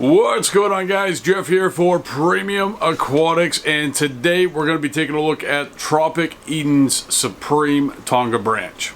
What's going on, guys? Jeff here for Premium Aquatics, and today we're going to be taking a look at Tropic Eden's Supreme Tonga branch.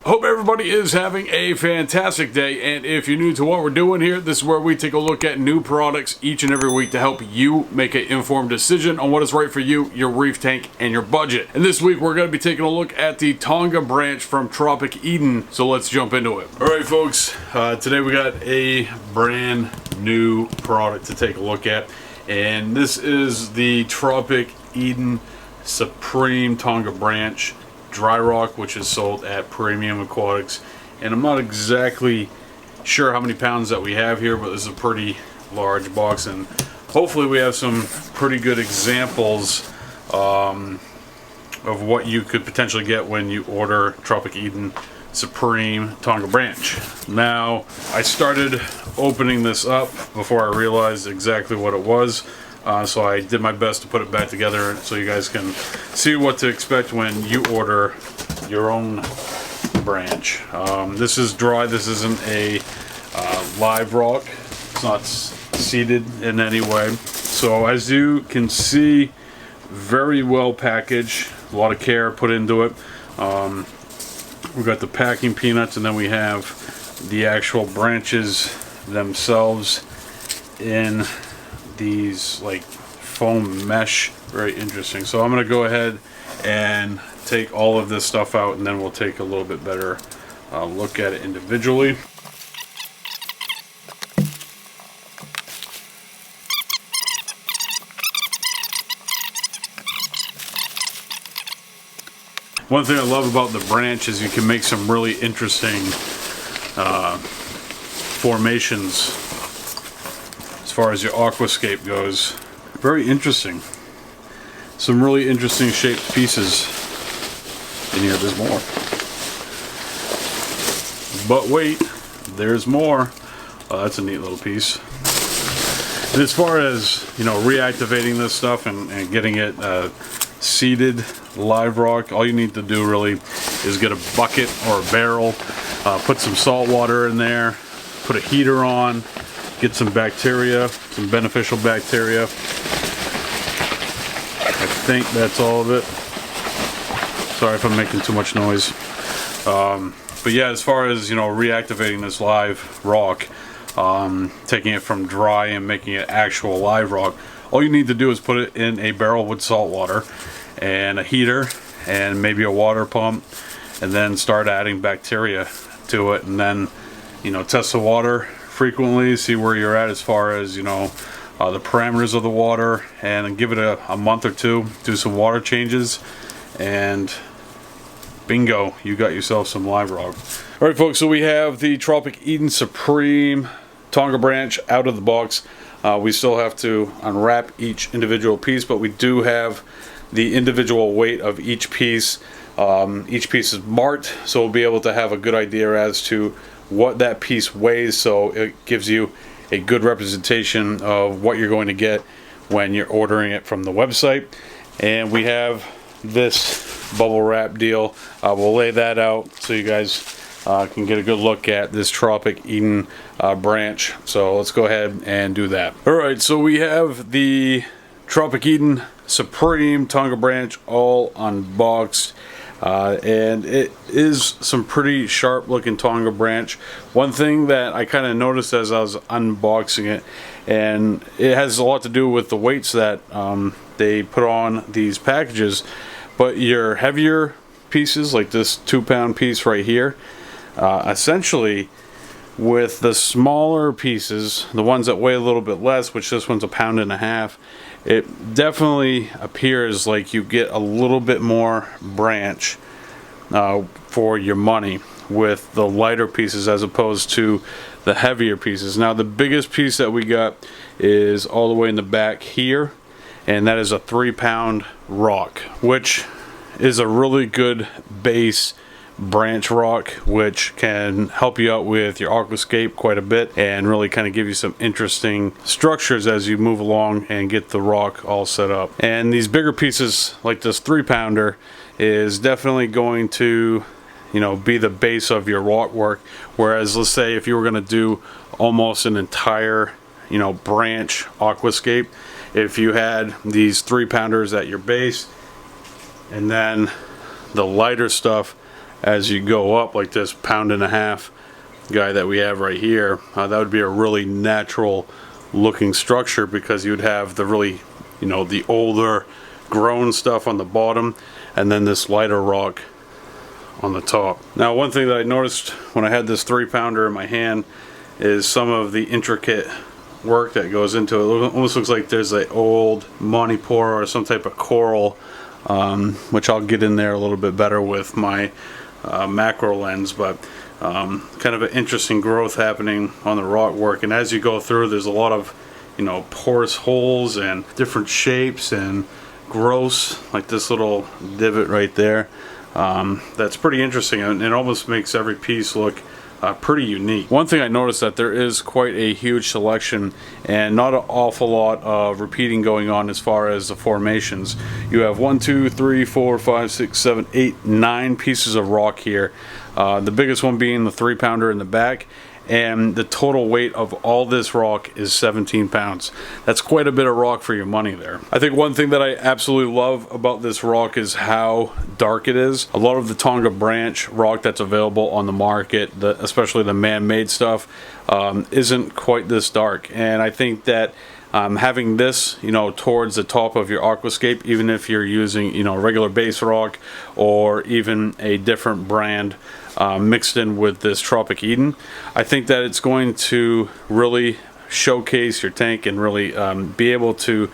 Hope everybody is having a fantastic day, and if you're new to what we're doing here, this is where we take a look at new products each and every week to help you make an informed decision on what is right for you, your reef tank, and your budget. And this week we're going to be taking a look at the Tonga branch from Tropic Eden, so let's jump into it. Alright folks, today we got a brand new product to take a look at, and this is the Tropic Eden Supreme Tonga branch dry rock, which is sold at Premium Aquatics. And I'm not exactly sure how many pounds that we have here, but this is a pretty large box, and hopefully we have some pretty good examples of what you could potentially get when you order Tropic Eden Supreme Tonga branch. Now, I started opening this up before I realized exactly what it was. So I did my best to put it back together so you guys can see what to expect when you order your own branch. This is dry. This isn't a live rock. It's not seeded in any way. So as you can see, very well packaged. A lot of care put into it. We've got the packing peanuts, and then we have the actual branches themselves in these like foam mesh. Very interesting. So I'm going to go ahead and take all of this stuff out, and then we'll take a little bit better look at it individually. One thing I love about the branch is you can make some really interesting formations as far as your aquascape goes. Very interesting. Some really interesting shaped pieces in here. There's more. But wait, there's more. That's a neat little piece. And as far as, you know, reactivating this stuff and getting it seeded live rock, all you need to do really is get a bucket or a barrel, put some salt water in there, put a heater on, get some bacteria, some beneficial bacteria. I think that's all of it. Sorry if I'm making too much noise. But yeah, as far as, you know, reactivating this live rock, taking it from dry and making it actual live rock, all you need to do is put it in a barrel with salt water and a heater and maybe a water pump, and then start adding bacteria to it, and then, you know, test the water frequently, see where you're at as far as, you know, the parameters of the water, and give it a month or two, do some water changes, and bingo, you got yourself some live rock. Alright folks, so we have the Tropic Eden Supreme Tonga branch out of the box. We still have to unwrap each individual piece, but we do have the individual weight of each piece. Each piece is marked, so we'll be able to have a good idea as to what that piece weighs, so it gives you a good representation of what you're going to get when you're ordering it from the website. And we have this bubble wrap deal. We'll lay that out so you guys can get a good look at this Tropic Eden branch. So let's go ahead and do that. Alright, so we have the Tropic Eden Supreme Tonga branch all unboxed. And it is some pretty sharp looking Tonga branch. One thing that I kind of noticed as I was unboxing it, and it has a lot to do with the weights that they put on these packages, but your heavier pieces, like this 2-pound piece right here, essentially with the smaller pieces, the ones that weigh a little bit less, which this one's 1.5 pounds, it definitely appears like you get a little bit more branch for your money with the lighter pieces as opposed to the heavier pieces. Now the biggest piece that we got is all the way in the back here, and that is a 3-pound rock, which is a really good base branch rock, which can help you out with your aquascape quite a bit and really kind of give you some interesting structures as you move along and get the rock all set up. And these bigger pieces like this 3-pounder is definitely going to you know, be the base of your rock work. Whereas let's say if you were going to do almost an entire, you know, branch aquascape, if you had these 3-pounders at your base and then the lighter stuff as you go up, like this 1.5 pound guy that we have right here, that would be a really natural looking structure, because you'd have the really, you know, the older grown stuff on the bottom and then this lighter rock on the top. Now, one thing that I noticed when I had this 3-pounder in my hand is some of the intricate work that goes into it. It almost looks like there's an old Monty Pora or some type of coral, which I'll get in there a little bit better with my macro lens, but kind of an interesting growth happening on the rock work. And as you go through, there's a lot of, you know, porous holes and different shapes and growths, like this little divot right there. That's pretty interesting, and it almost makes every piece look pretty unique. One thing I noticed that there is quite a huge selection and not an awful lot of repeating going on as far as the formations. You have 1, 2, 3, 4, 5, 6, 7, 8, 9 pieces of rock here. The biggest one being the 3-pounder in the back, and the total weight of all this rock is 17 pounds. That's quite a bit of rock for your money there. I think one thing that I absolutely love about this rock is how dark it is. A lot of the Tonga branch rock that's available on the market, especially the man-made stuff, isn't quite this dark. And I think that having this, you know, towards the top of your aquascape, even if you're using, you know, regular base rock or even a different brand mixed in with this Tropic Eden, I think that it's going to really showcase your tank and really be able to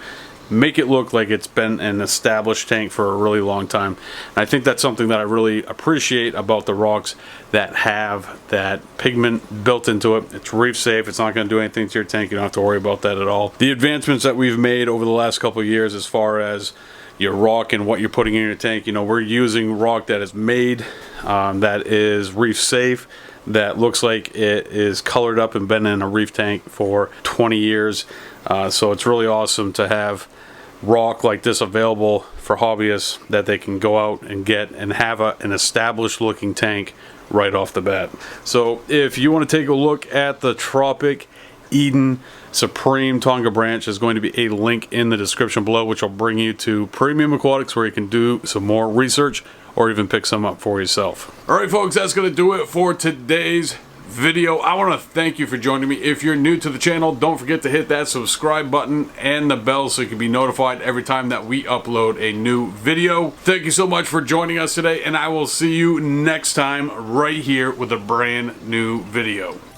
make it look like it's been an established tank for a really long time. And I think that's something that I really appreciate about the rocks that have that pigment built into it. It's reef safe. It's not going to do anything to your tank. You don't have to worry about that at all. The advancements that we've made over the last couple of years as far as your rock and what you're putting in your tank, you know, we're using rock that is made, that is reef safe, that looks like it is colored up and been in a reef tank for 20 years. So it's really awesome to have rock like this available for hobbyists that they can go out and get and have an established looking tank right off the bat. So if you want to take a look at the Tropic Eden Supreme Tonga branch, there's going to be a link in the description below, which will bring you to Premium Aquatics, where you can do some more research or even pick some up for yourself. Alright folks, that's going to do it for today's video. I want to thank you for joining me. If you're new to the channel, don't forget to hit that subscribe button and the bell so you can be notified every time that we upload a new video. Thank you so much for joining us today, and I will see you next time right here with a brand new video.